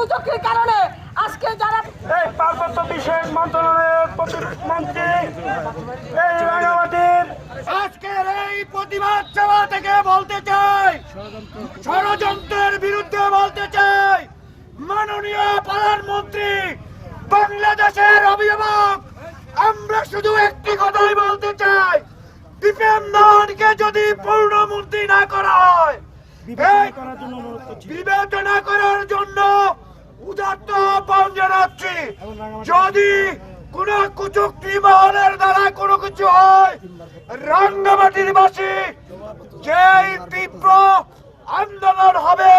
কুচক্রির কারণে আজকে যারা এই পার্বত্য বিষয়ক মন্ত্রণালয়ের প্রতিমন্ত্রী এই রাঙামাটির আজকের এই প্রতিবাদ সভা থেকে বলতে চাই, ষড়যন্ত্রের বিরুদ্ধে বলতে চাই, মাননীয় প্রধানমন্ত্রী বাংলাদেশের অভিভাবক, আমরা শুধু একটি কথাই বলতে চাই, ডিফেন্ডারকে যদি পূর্ণমন্ত্রী না করা হয়, বিবেচনা করার জন্য উদাত্ত আহ্বান জানাচ্ছি। যদি কোন কুচক্রী মহলের দ্বারা কোনো কিছু হয়, রাঙ্গামাটির বাসী যেই তীব্র আন্দোলন হবে,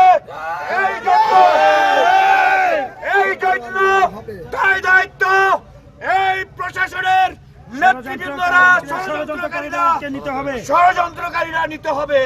এই জন্য দায় দায়িত্ব এই প্রশাসনের নেতৃবৃন্দরা ষড়যন্ত্রকারীরা নিতে হবে।